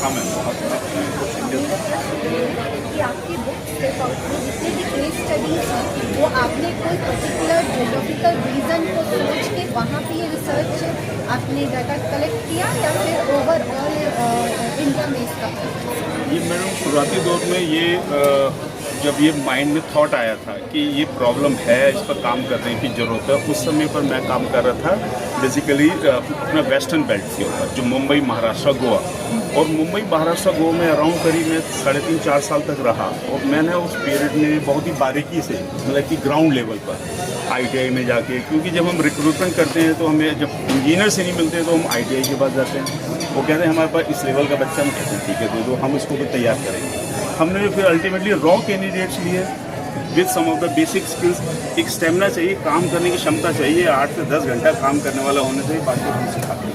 हाँ मैम, बहुत कि आपकी बुक स्टेप आउट में जितने भी केस स्टडीज हैं वो आपने कोई पर्टिकुलर जियोग्राफिकल रीजन को सोच के वहाँ पे ये रिसर्च आपने डाटा कलेक्ट किया या फिर ओवरऑल इंडिया में इसका? ये मैडम शुरुआती दौर में ये जब ये माइंड में थॉट आया था कि ये प्रॉब्लम है, इस पर काम करने की ज़रूरत है, उस समय पर मैं काम कर रहा था बेसिकली अपना वेस्टर्न बेल्ट के ऊपर, जो मुंबई, महाराष्ट्र, गोवा। और मुंबई, महाराष्ट्र, गोवा में अराउंड करीब मैं 3.5-4 साल तक रहा। और मैंने उस पीरियड में बहुत ही बारीकी से, मतलब कि ग्राउंड लेवल पर ITI में जाके, क्योंकि जब हम रिक्रूटमेंट करते हैं तो हमें जब इंजीनियर से नहीं मिलते तो हम ITI के पास जाते हैं। वो कहते हैं हमारे पास इस लेवल का बच्चा, हम कहते हैं ठीक है दे दो, हम इसको भी तैयार करेंगे। हमने फिर अल्टीमेटली रॉ कैंडिडेट्स लिए with some of the basic skills. एक स्टेमिना चाहिए, काम करने की क्षमता चाहिए, 8 से 10 घंटा काम करने वाला होने चाहिए, बाकी हम सिखाते हैं।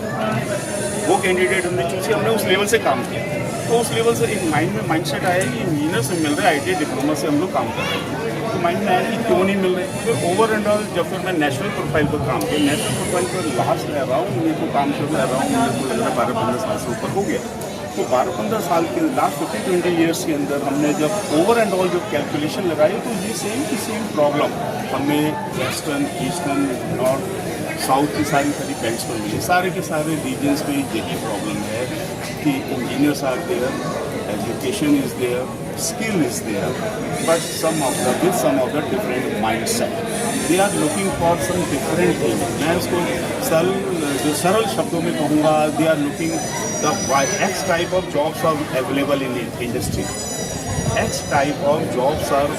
वो कैंडिडेट हमने चूज किया, हमने उस लेवल से काम किया। तो उस लेवल से एक माइंडसेट आया कि इंजीनियर से मिल रहा है, ITI डिप्लोमा से हम लोग काम कर रहे हैं। तो माइंड में आया कि क्यों नहीं मिल रहे। फिर ओवर एंड ऑल जब फिर मैं नेशनल प्रोफाइल पर काम किया, नेशनल प्रोफाइल पर लास्ट में अराउंड मेरे को काम करना अराउंड मेरे को 12-15 साल से ऊपर हो गया। तो 12-15 साल के लास्ट 15-20 ईयर्स के अंदर हमने जब ओवर एंड ऑल जो कैलकुलेशन लगाई तो ये सेम प्रॉब्लम हमें वेस्टर्न, ईस्टर्न, नॉर्थ, साउथ की सारी बेल्ट्स पर मिली। सारे के सारे रीजन्स में यही प्रॉब्लम है कि engineers are there, education is there, skill is there, but with some of the different mindset. They are looking for some different things. मैं उसको सरल शब्दों में कहूँगा, they are looking the X type of jobs are available in industry. X type of jobs are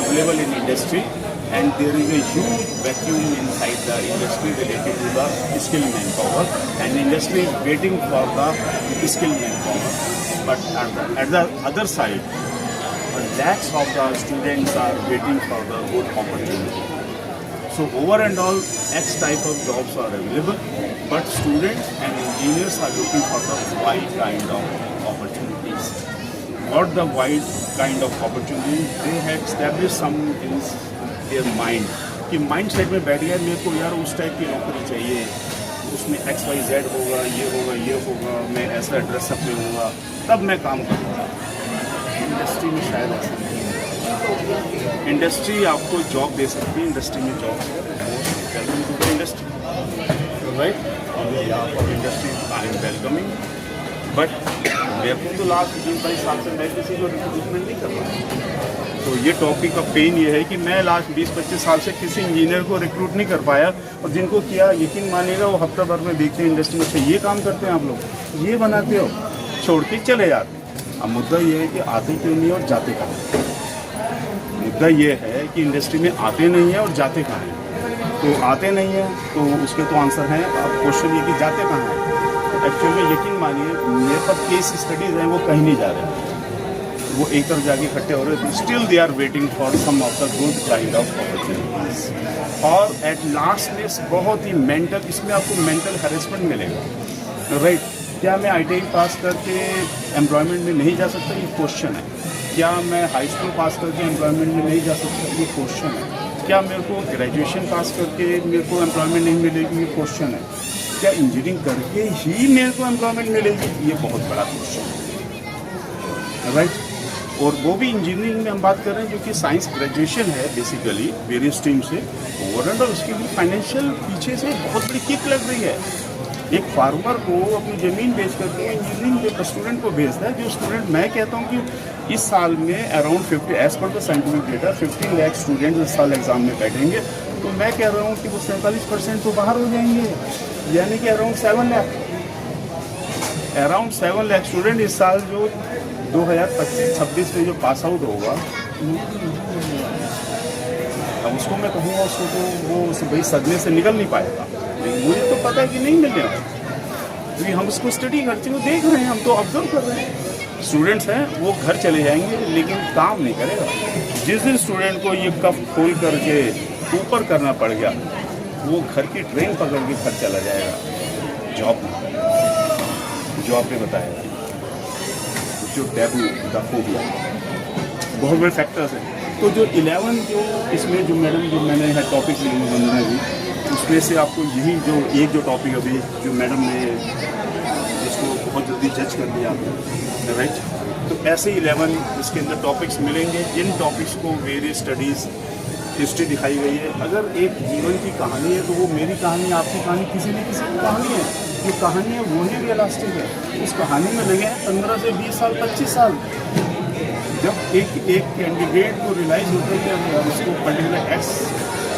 available in industry, and there is a huge vacuum inside the industry related to the skilled manpower, and industry is waiting for the skilled manpower. But at the other side, lakhs of the students are waiting for the good opportunity. So over and all, X type of jobs are available, but students and engineers are looking for the wide kind of opportunities. What the wide kind of opportunities? They have established some in their mind. कि mind set में बैठ गया मेरे को यार उस type की नौकरी चाहिए, उसमें XYZ होगा, ये होगा, मैं ऐसा ड्रेसअप में होगा, तब मैं काम करूँगा। इंडस्ट्री में शायद ऐसा नहीं। इंडस्ट्री आपको जॉब दे सकती है, इंडस्ट्री में जॉब इंडस्ट्री राइट। और industry I am welcoming, but मेरे को तो लास्ट 20-22 साल से मैं किसी को रिक्रूटमेंट नहीं कर रहा। तो ये टॉपिक का पेन ये है कि मैं लास्ट 20-25 साल से किसी इंजीनियर को रिक्रूट नहीं कर पाया, और जिनको किया यकीन मानिएगा वो हफ्ता भर में देखते हैं इंडस्ट्री में, अच्छा ये काम करते हैं आप लोग, ये बनाते हो, छोड़ के चले जाते। अब मुद्दा ये है कि आते क्यों नहीं और जाते कहाँ हैं। मुद्दा ये है कि इंडस्ट्री में आते नहीं है और जाते कहाँ हैं। तो आते नहीं है तो उसके तो आंसर हैं। अब क्वेश्चन ये कि जाते कहाँ हैं। एक्चुअली यकीन मानिए मेरे पास केस स्टडीज़ हैं, वो कहीं नहीं जा रहे, वो एक तरफ जाके इकट्ठे हो रहे हैं। Still they are waiting for some of the good kind of opportunities. और एट लास्ट में बहुत ही मेंटल, इसमें आपको मेंटल हैरेसमेंट मिलेगा, राइट। क्या मैं ITI पास करके एम्प्लॉयमेंट में नहीं जा सकता, ये क्वेश्चन है। क्या मैं हाई स्कूल पास करके एम्प्लॉयमेंट में नहीं जा सकता, ये क्वेश्चन है। क्या मेरे को ग्रेजुएशन पास करके मेरे को एम्प्लॉयमेंट नहीं मिलेगी, ये क्वेश्चन है। क्या इंजीनियरिंग करके ही मेरे को एम्प्लॉयमेंट मिलेगी, ये बहुत बड़ा क्वेश्चन है, राइट। और वो भी इंजीनियरिंग में हम बात कर रहे हैं जो कि साइंस ग्रेजुएशन है बेसिकली वेरियस स्ट्रीम से। ओवरऑल उसकी भी फाइनेंशियल पीछे से बहुत बड़ी किक लग रही है। एक फार्मर को अपनी ज़मीन बेच करके इंजीनियरिंग के स्टूडेंट को भेजता है, जो स्टूडेंट मैं कहता हूँ कि इस साल में around 50 as per the scientific data 15 lakh student इस साल एग्जाम में बैठेंगे। तो मैं कह रहा हूँ कि वो 47% तो बाहर हो जाएंगे, यानी कि अराउंड 7 लाख स्टूडेंट इस साल जो 2025-26 में जो पास आउट होगा, अब उसको मैं कहूँगा उसको तो वो भाई सदमे से निकल नहीं पाएगा। लेकिन मुझे तो पता है कि नहीं मिलेगा, क्योंकि हम उसको स्टडी करते हुए देख रहे हैं, हम तो ऑब्जर्व कर रहे हैं। स्टूडेंट्स हैं वो घर चले जाएंगे लेकिन काम नहीं करेगा। जिस दिन स्टूडेंट को ये कफ खोल करके ऊपर करना पड़ गया, वो घर की ट्रेन पकड़ के घर चला जाएगा। जॉब पे बताया जो टैबू द फोबिया, बहुत बड़े फैक्टर्स हैं। तो जो 11 जो इसमें जो मैडम जो मैंने टॉपिक ली वंदना जी, उसमें से आपको यही जो टॉपिक अभी जो मैडम ने जिसको बहुत जल्दी जज कर लिया आपने, राइट। तो ऐसे 11 इसके अंदर टॉपिक्स मिलेंगे, जिन टॉपिक्स को वेरियस स्टडीज़ हिस्ट्री दिखाई गई है। अगर एक जीवन की कहानी है तो वो मेरी कहानी, आपकी कहानी, किसी न किसी की कहानी है। जो कहानी है वो ही रियलिस्टिक है। उस कहानी में लगे हैं 15 से 20 साल, 25 साल। जब एक कैंडिडेट को रियलाइज़ होता है कि अगर उसको पर्टिकुलर एक्स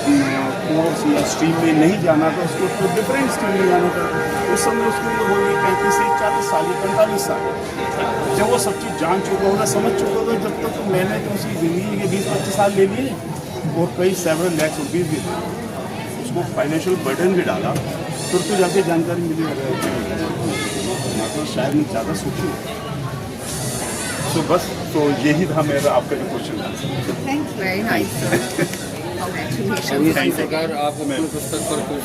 कोर्स या स्ट्रीम में नहीं जाना था, उसको डिफरेंट स्ट्रीम में जाना था, उस समय उसको हो गई 35 से 40 साल या 45 साल। जब वो सब चीज़ जान चुका होगा, समझ चुका होगा, जब तक तो मैंने तो उसकी ज़िंदगी के 20-25 साल ले लिए और कई सेवरल लैक्स रुपीज़ भी उसको फाइनेंशियल बर्डन भी डाला, तो जाके जानकारी मिली। मतलब शायद मैं ज़्यादा सोचूँ। तो बस तो यही था मेरा आपका जो क्वेश्चन था। Thank you, very nice. सरकार आप अपनी पुस्तक पर कुछ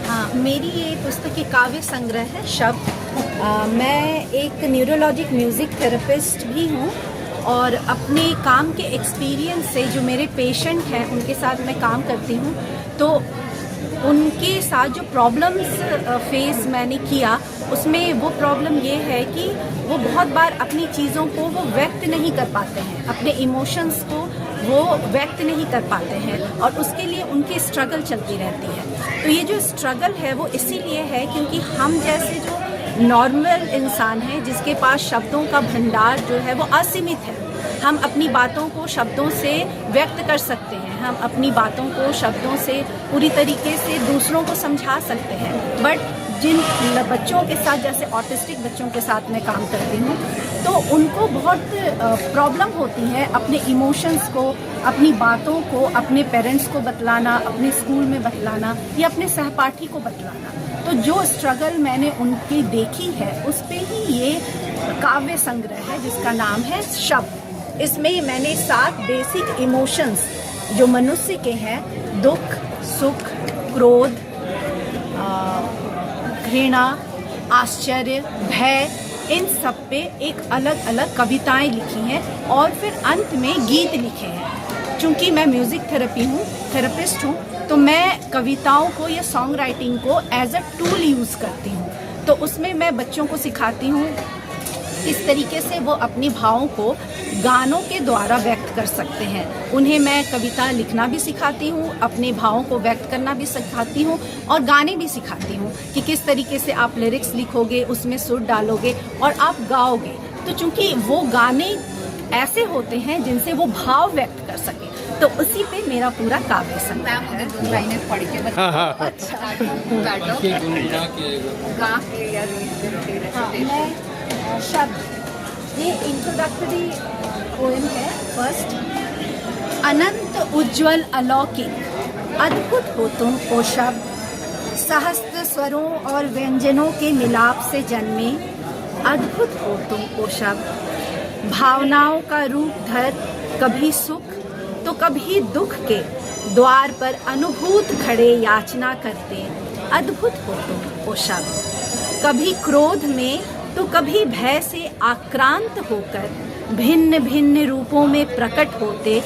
हाँ, मेरी ये पुस्तक की काव्य संग्रह है शब्द। मैं एक न्यूरोलॉजिक म्यूज़िक थेरेपिस्ट भी हूँ और अपने काम के एक्सपीरियंस से जो मेरे पेशेंट हैं उनके साथ मैं काम करती हूँ, तो उनके साथ जो प्रॉब्लम्स फेस मैंने किया उसमें वो प्रॉब्लम ये है कि वो बहुत बार अपनी चीज़ों को वो व्यक्त नहीं कर पाते हैं, अपने इमोशंस को वो व्यक्त नहीं कर पाते हैं और उसके लिए उनकी स्ट्रगल चलती रहती है। तो ये जो स्ट्रगल है वो इसीलिए है क्योंकि हम जैसे जो नॉर्मल इंसान हैं जिसके पास शब्दों का भंडार जो है वो असीमित है, हम अपनी बातों को शब्दों से व्यक्त कर सकते हैं, हम अपनी बातों को शब्दों से पूरी तरीके से दूसरों को समझा सकते हैं। बट जिन बच्चों के साथ, जैसे ऑटिस्टिक बच्चों के साथ मैं काम करती हूँ, तो उनको बहुत प्रॉब्लम होती है अपने इमोशंस को, अपनी बातों को अपने पेरेंट्स को बतलाना, अपने स्कूल में बतलाना या अपने सहपाठी को बतलाना। तो जो स्ट्रगल मैंने उनकी देखी है उस पे ही ये काव्य संग्रह है जिसका नाम है शब्द। इसमें मैंने 7 बेसिक इमोशंस जो मनुष्य के हैं, दुख, सुख, क्रोध, घृणा, आश्चर्य, भय, इन सब पे एक अलग अलग कविताएं लिखी हैं और फिर अंत में गीत लिखे हैं। चूँकि मैं म्यूज़िक थेरेपिस्ट हूँ, तो मैं कविताओं को या सॉन्ग राइटिंग को एज अ टूल यूज़ करती हूँ। तो उसमें मैं बच्चों को सिखाती हूँ इस तरीके से वो अपने भावों को गानों के द्वारा व्यक्त कर सकते हैं। उन्हें मैं कविता लिखना भी सिखाती हूँ, अपने भावों को व्यक्त करना भी सिखाती हूँ और गाने भी सिखाती हूँ कि किस तरीके से आप लिरिक्स लिखोगे, उसमें सुर डालोगे और आप गाओगे। तो चूँकि वो गाने ऐसे होते हैं जिनसे वो भाव व्यक्त कर सके, तो उसी पे मेरा पूरा काव्य संग्रह है। मैम, अगर 2 लाइनें पढ़ के बताओ। अच्छा, बैठो, गा के या हाँ, मैं शब्द, ये इंट्रोडक्टरी पोएम है फर्स्ट। अनंत उज्ज्वल अलौकिक अद्भुत हो तुम ओ शब्द, सहस्त्र स्वरों और व्यंजनों के मिलाप से जन्मे अद्भुत हो तुम ओ शब्द। भावनाओं का रूप धर कभी सुख तो कभी दुख के द्वार पर अनुभूत खड़े याचना करते अद्भुत हो तुम ओ शब्द। कभी क्रोध में तो कभी भय से आक्रांत होकर भिन्न भिन्न रूपों में प्रकट होते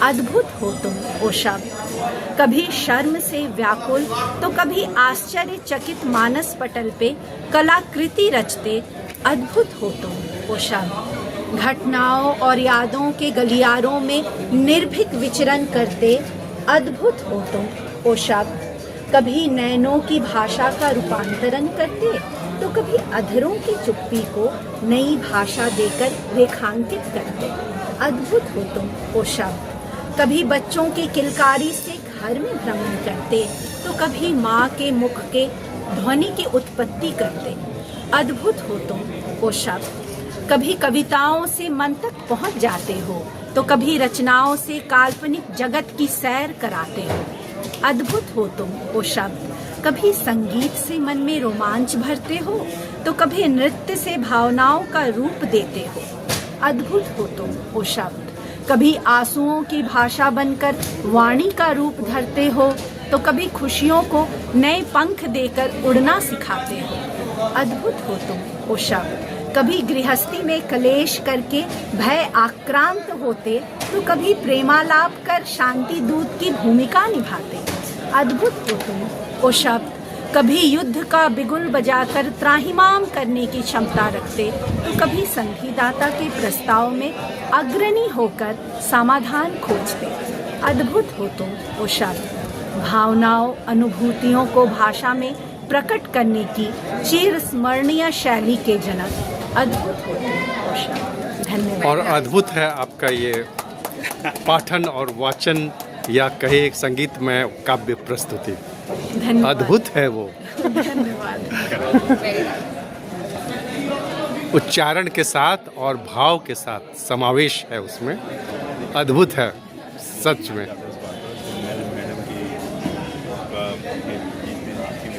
अद्भुत हो तुम ओ शब्द। कभी शर्म से व्याकुल तो कभी आश्चर्यचकित मानस पटल पे कलाकृति रचते अद्भुत हो तुम ओ शब्द। घटनाओं और यादों के गलियारों में निर्भीक विचरण करते अद्भुत हो तुम ओ शब्द। कभी नैनों की भाषा का रूपांतरण करते तो कभी अधरों की चुप्पी को नई भाषा देकर रेखांकित करते अद्भुत हो तुम ओ शब्द। कभी बच्चों की किलकारी से घर में भ्रमण करते तो कभी माँ के मुख के ध्वनि की उत्पत्ति करते अद्भुत हो तुम ओ शब्द। कभी कविताओं से मन तक पहुँच जाते हो तो कभी रचनाओं से काल्पनिक जगत की सैर कराते हो अद्भुत हो तुम ओ शब्द। कभी संगीत से मन में रोमांच भरते हो तो कभी नृत्य से भावनाओं का रूप देते हो अद्भुत हो तुम ओ शब्द। कभी आंसुओं की भाषा बनकर वाणी का रूप धरते हो तो कभी खुशियों को नए पंख देकर उड़ना सिखाते हो अद्भुत हो तुम ओ शब्द। कभी गृहस्थी में कलेश करके भय आक्रांत होते तो कभी प्रेमालाप कर शांति दूत की भूमिका निभाते अद्भुत हो तुम ओ शब्द। कभी युद्ध का बिगुल बजाकर त्राहिमाम करने की क्षमता रखते तो कभी संधिदाता के प्रस्ताव में अग्रणी होकर समाधान खोजते। अद्भुत हो तुम वो शब्द, भावनाओं अनुभूतियों को भाषा में प्रकट करने की चिर स्मरणीय शैली के जनक। अद्भुत हो तुम वो शब्द। धन्यवाद। और अद्भुत है आपका ये पाठन और वाचन या कहे एक संगीतमय काव्य प्रस्तुति। धन्यवाद। अद्भुत है वो। धन्यवाद। उच्चारण के साथ और भाव के साथ समावेश है उसमें। अद्भुत है सच में। मैडम की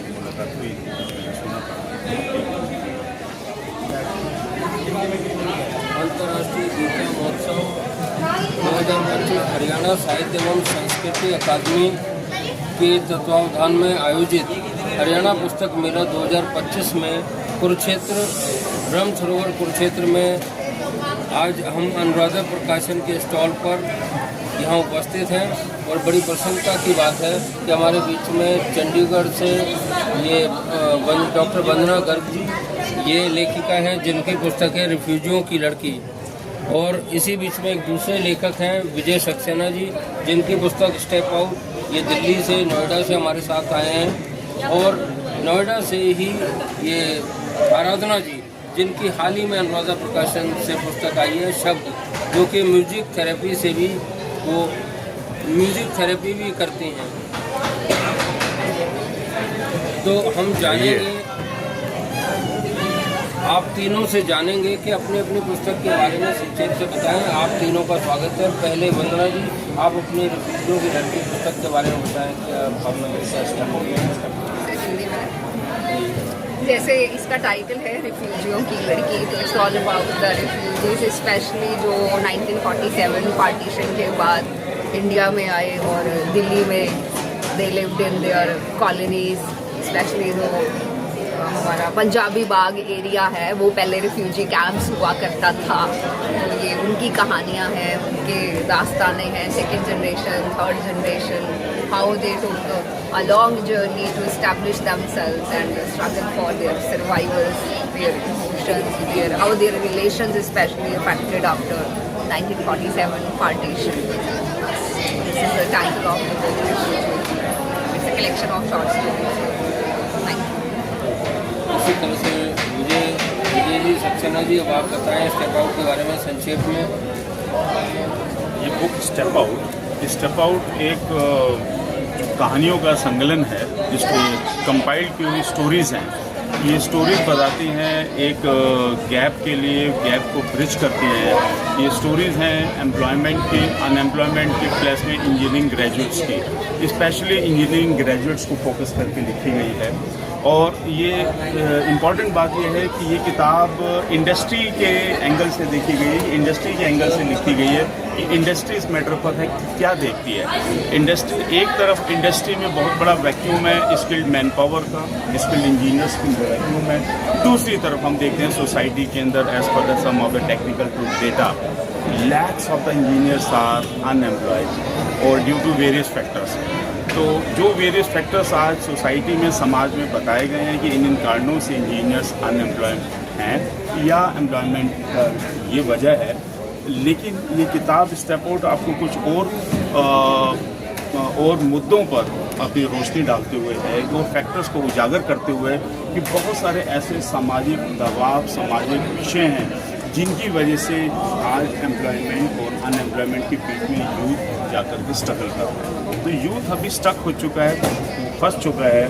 मुलाकात हुई, सुना था। अंतर्राष्ट्रीय गीता महोत्सव 2025 हरियाणा साहित्य एवं संस्कृति अकादमी के तत्वावधान में आयोजित हरियाणा पुस्तक मेला 2025 में कुरुक्षेत्र ब्रह्म सरोवर कुरुक्षेत्र में आज हम अनुराधा प्रकाशन के स्टॉल पर यहाँ उपस्थित हैं और बड़ी प्रसन्नता की बात है कि हमारे बीच में चंडीगढ़ से ये डॉक्टर वंदना गर्ग जी ये लेखिका हैं जिनकी पुस्तक है रिफ्यूजियों की लड़की। और इसी बीच में एक दूसरे लेखक हैं विजय सक्सेना जी जिनकी पुस्तक स्टेप आउट, ये दिल्ली से नोएडा से हमारे साथ आए हैं। और नोएडा से ही ये आराधना जी जिनकी हाल ही में अनुराधा प्रकाशन से पुस्तक आई है शब्द, जो कि म्यूजिक थेरेपी से भी वो म्यूजिक थेरेपी भी करती हैं। तो हम जानेंगे, आप तीनों से जानेंगे कि अपनी अपनी पुस्तक के बारे में संक्षेप से बताएं। आप तीनों का स्वागत है। पहले वंदना जी, आप अपनी रिफ्यूजियों की लड़की पुस्तक के बारे में बताएं, क्या भावना में जैसे इसका टाइटल है रिफ्यूजियों की लड़की, तो it's all about the refugees, specially जो 1947 पार्टीशन के बाद इंडिया में आए और दिल्ली में they lived in their colonies, specially जो हमारा पंजाबी बाग एरिया है वो पहले रिफ्यूजी कैंप्स हुआ करता था। तो ये उनकी कहानियाँ हैं, उनके दास्तानें हैं, second generation, third generation, how they took a long journey to establish themselves and struggle for their survival, their emotions, how their relations especially affected after 1947 partition. This is the title of the book. It's a collection of short stories. Thank you. इसी तरह से विजय जी सक्सेना जी, अब आप बताएं step out के बारे में संक्षेप में। ये बुक स्टेप आउट एक कहानियों का संकलन है जिसको कंपाइल्ड की हुई स्टोरीज़ हैं। ये स्टोरीज बताती हैं एक गैप के लिए, गैप को ब्रिज करती हैं। ये स्टोरीज़ हैं एम्प्लॉयमेंट की, अनएम्प्लॉयमेंट की, प्लस में इंजीनियरिंग ग्रेजुएट्स की। स्पेशली इंजीनियरिंग ग्रेजुएट्स को फोकस करके लिखी गई है। और ये इम्पॉर्टेंट बात यह है कि ये किताब इंडस्ट्री के एंगल से देखी गई है, इंडस्ट्री के एंगल से लिखी गई है कि इंडस्ट्री इस मैटर पर है क्या देखती है। इंडस्ट्री एक तरफ इंडस्ट्री में बहुत बड़ा वैक्यूम है स्किल्ड मैन पावर का, स्किल्ड इंजीनियर्स की वैक्यूम है। दूसरी तरफ हम देखते हैं सोसाइटी के अंदर as per the some of the technical data lakhs of the engineers are unemployed और ड्यू टू वेरियस फैक्टर्स। तो जो वेरियस फैक्टर्स आज सोसाइटी में, समाज में बताए गए हैं कि इन कारणों से इंजीनियर्स अनएम्प्लॉयड हैं या एम्प्लॉयमेंट ये वजह है। लेकिन ये किताब स्टेप आउट आपको कुछ और मुद्दों पर अपनी रोशनी डालते हुए है, और फैक्टर्स को उजागर करते हुए कि बहुत सारे ऐसे सामाजिक दबाव, सामाजिक विषय हैं जिनकी वजह से आज एम्प्लॉयमेंट और अनएम्प्लॉयमेंट के बीच में यूथ जाकर के स्ट्रगल कर रहे हैं। तो यूथ अभी स्टक हो चुका है, फंस चुका है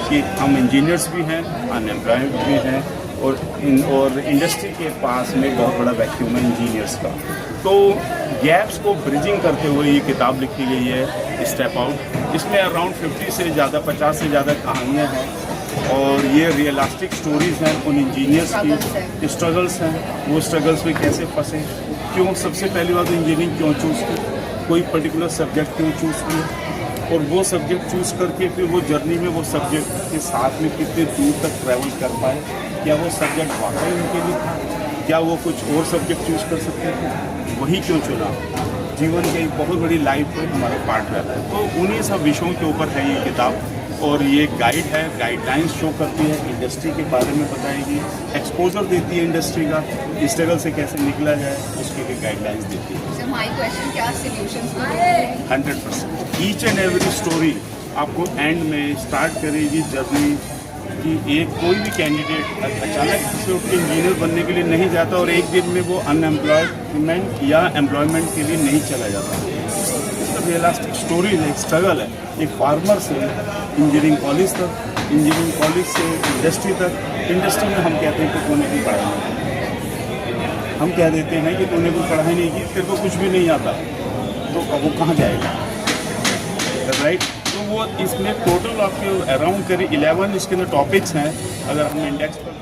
कि हम इंजीनियर्स भी हैं, अनएम्प्लॉयड भी हैं और इंडस्ट्री के पास में बहुत बड़ा वैक्यूम है इंजीनियर्स का। तो गैप्स को ब्रिजिंग करते हुए ये किताब लिखी गई है स्टेप आउट। इसमें अराउंड 50 से ज़्यादा, 50 से ज़्यादा कहानियाँ हैं और ये रियलिस्टिक स्टोरीज़ हैं उन इंजीनियर्स की, स्ट्रगल्स हैं, वो स्ट्रगल्स में कैसे फंसे, क्यों सबसे पहली बात इंजीनियरिंग क्यों चूज़ की, कोई पर्टिकुलर सब्जेक्ट क्यों चूज़ किया और वो सब्जेक्ट चूज़ करके फिर वो जर्नी में वो सब्जेक्ट के साथ में कितने दूर तक ट्रैवल कर पाए, क्या वो सब्जेक्ट वाकई उनके लिए था, क्या वो कुछ और सब्जेक्ट चूज़ कर सकते थे, वही क्यों चुना। जीवन के एक बहुत बड़ी लाइफ में हमारा पार्ट रहता है। तो उन्हीं सब विषयों के ऊपर है ये किताब और ये गाइड है, गाइडलाइंस शो करती है, इंडस्ट्री के बारे में बताएगी, एक्सपोजर देती है इंडस्ट्री का, स्ट्रगल से कैसे निकला जाए उसके लिए गाइडलाइंस देती है। So my question, क्या solutions 100% each and every story आपको एंड में स्टार्ट करेगी जर्नी कि एक कोई भी कैंडिडेट अचानक से उठ के इंजीनियर बनने के लिए नहीं जाता और एक दिन में वो अनएम्प्लॉयमेंट या एम्प्लॉयमेंट के लिए नहीं चला जाता। इसका रियलिस्टिक स्टोरी है, एक स्ट्रगल है, एक फार्मर से इंजीनियरिंग कॉलेज तक, इंजीनियरिंग कॉलेज से इंडस्ट्री तक। इंडस्ट्री में हम कहते हैं कि तूने भी पढ़ाई नहीं, हम कह देते हैं कि तूने भी पढ़ाई नहीं की, तेरे को कुछ भी नहीं आता, तो वो कहाँ जाएगा, राइट। तो वो इसमें टोटल आपके अराउंड करीब 11 इसके अंदर टॉपिक्स हैं। अगर हम इंडेक्स पर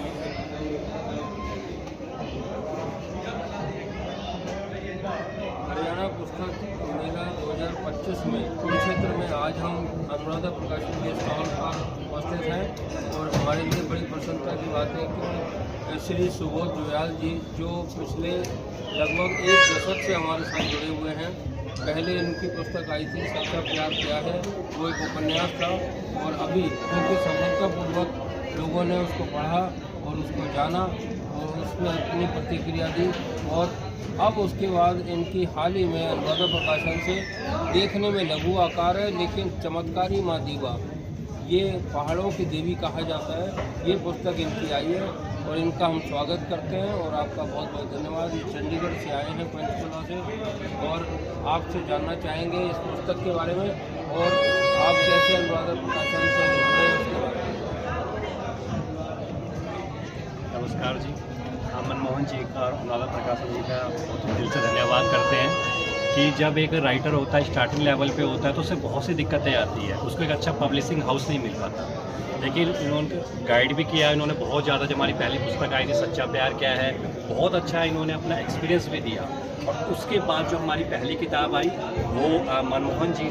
हरियाणा पुस्तक मेला 2025 में कुरुक्षेत्र में आज हम अनुराधा प्रकाशन के स्टॉल पर उपस्थित हैं और हमारे लिए बड़ी प्रसन्नता की बात है कि श्री सुबोध जुयाल जी जो पिछले लगभग 1 दशक से हमारे साथ जुड़े हुए हैं। पहले इनकी पुस्तक आई थी सच्चा प्यार क्या है, वो एक उपन्यास था और अभी क्योंकि सफलतापूर्वक लोगों ने उसको पढ़ा और उसको जाना और उसमें अपनी प्रतिक्रिया दी और अब उसके बाद इनकी हाल ही में अनुराधा प्रकाशन से देखने में लघु आकार है लेकिन चमत्कारी माँ दीवा, ये पहाड़ों की देवी कहा जाता है, ये पुस्तक इनकी आई है और इनका हम स्वागत करते हैं और आपका बहुत बहुत धन्यवाद। चंडीगढ़ से आए हैं पंचकुला से और आपसे जानना चाहेंगे इस पुस्तक के बारे में और आप कैसे अनुराधा प्रकाशन से जुड़े हैं उसके बारे में। नमस्कार जी, हम मनमोहन जी का और अनुराधा प्रकाशन जी का बहुत दिल से धन्यवाद करते हैं कि जब एक राइटर होता है स्टार्टिंग लेवल पे होता है तो उसे बहुत सी दिक्कतें आती है, उसको एक अच्छा पब्लिशिंग हाउस नहीं मिल पाता। लेकिन इन्होंने गाइड भी किया, इन्होंने बहुत ज़्यादा, जब हमारी पहली पुस्तक आई थी सच्चा प्यार क्या है, बहुत अच्छा इन्होंने अपना एक्सपीरियंस भी दिया। और उसके बाद जो हमारी पहली किताब आई वो मनमोहन जी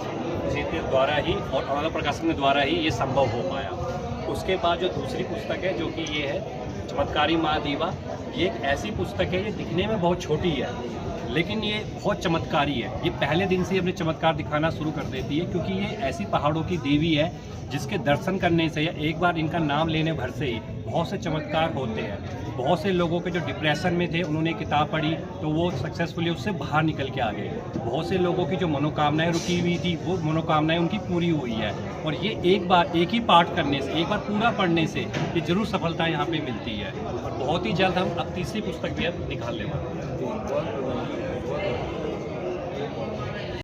के द्वारा ही और अनुराधा प्रकाशन के द्वारा ही ये संभव हो पाया। उसके बाद जो दूसरी पुस्तक है जो कि ये है चमत्कारी माँ दीवा, ये एक ऐसी पुस्तक है, ये दिखने में बहुत छोटी है लेकिन ये बहुत चमत्कारी है। ये पहले दिन से अपने चमत्कार दिखाना शुरू कर देती है क्योंकि ये ऐसी पहाड़ों की देवी है जिसके दर्शन करने से या एक बार इनका नाम लेने भर से ही बहुत से चमत्कार होते हैं। बहुत से लोगों के जो डिप्रेशन में थे उन्होंने किताब पढ़ी तो वो सक्सेसफुली उससे बाहर निकल के आ गए। बहुत से लोगों की जो मनोकामनाएं रुकी हुई थी वो मनोकामनाएं उनकी पूरी हुई है और ये एक ही पाठ करने से, एक बार पूरा पढ़ने से ये जरूर सफलता यहाँ पे मिलती है। और बहुत ही जल्द हम अब तीसरी पुस्तक भी अब निकालने वाले हैं।